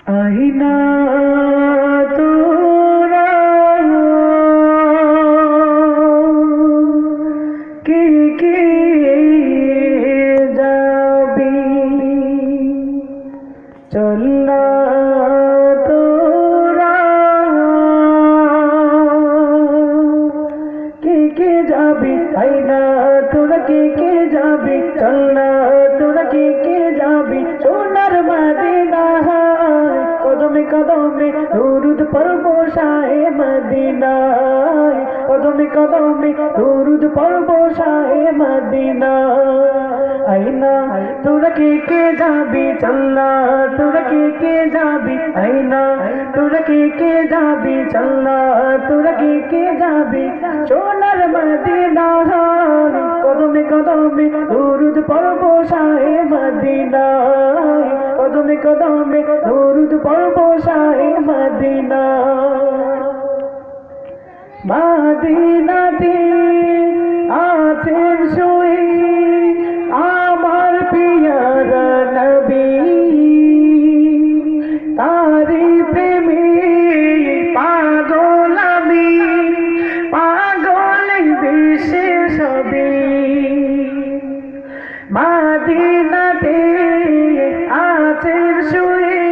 আইনা তোরা কে কে যাবি চল না তোরা কে কে যাবি আইনা তোরা কে কে যাবি চল না তোরা কে কে যাবি সোনার মদিনা কদমে কদমে দুরুদ পড়ব শাহে মদিনা কদমে কদমে দুরুদ পড়ব শাহে মদিনা আইনা তোরা কে কে যাবি চল না তোরা কে কে যাবি আইনা তোরা কে কে যাবি চল না তোরা কে কে যাবি সোনার মদিনা কদমে কদমে দুরুদ পড়ব শাহে মদিনা কদমে কদমে দুরুদ পড়ব শাহে মদিনা মদিনাতে আছেন শুয়ে আমার পিয়ারা নবী তারি প্রেমে পাগল আমি পাগল দেশে সবে মদিনাতে আছেন শুয়ে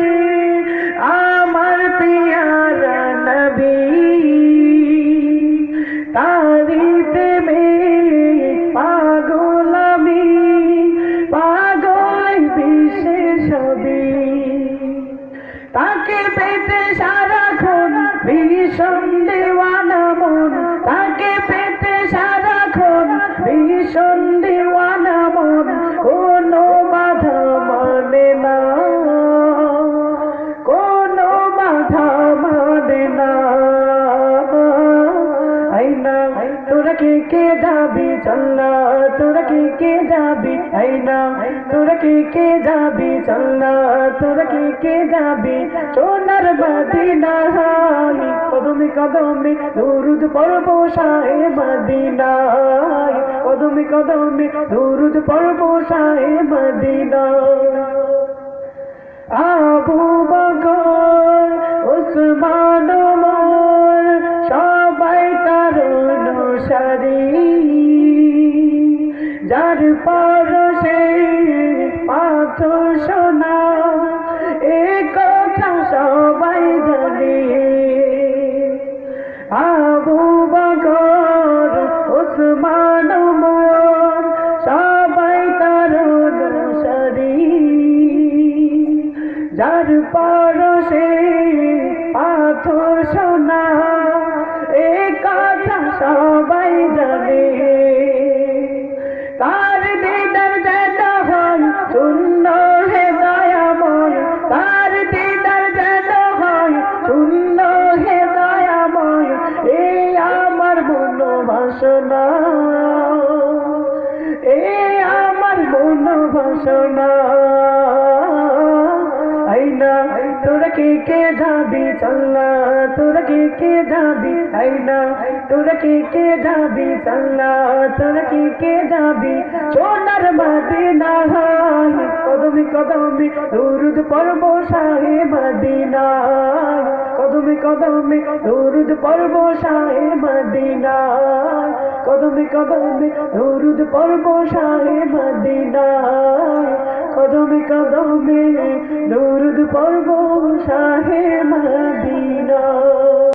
আমার পিয়ারা নবী তারি প্রেমে পাগল আমি পাগল বিশেষ হবে তাকে পেতে সারাক্ষণ ভীষণ দেওয়ানা মন তাকে পেতে সারাক্ষণ ভীষণ দেওয়ানা মন কোনো বাধা মানে না কোনো বাধা মানে না আইনা তোরা কে কে যাবি চল না তোরা কে কে যাবি আইনা তোরা কে কে যাবি চল না তোরা কে কে যাবি সোনার মদিনা কদমে কদমে দুরুদ পড়ব শাহে মদিনা কদমে কদমে দুরুদ পড়ব শাহে মদিনা আবু বকর উসমান ওমর সবাই তার অনুসারী যার পরশে পাথর সোনা এ কথা সবাই জানে আবু বকর উসমান ওমর সবাই তার অনুসারী যার পরশে পাথর সোনা এ কথা সবাই জানে তার দিদার যেন হয় শূন্য হে দয়াময় তার দিদার যেন হয় শূন্য হে দয়াময় এই আমার মনোবাসনা এই আমার মনোবাসনা আইনা তোরা কে কে যাবি চল না তোরা কে কে যাবি আইনা তোরা কে কে যাবি চল না তোরা কে কে যাবি সোনার মদিনা কদমে কদমে দুরুদ পড়ব শাহে মদিনা কদমে কদমে দুরুদ পড়ব শাহে মদিনা কদমে কদমে দুরুদ পড়ব শাহে মদিনা কদমে কদমে দুরুদ পড়ব শাহে মদিনা।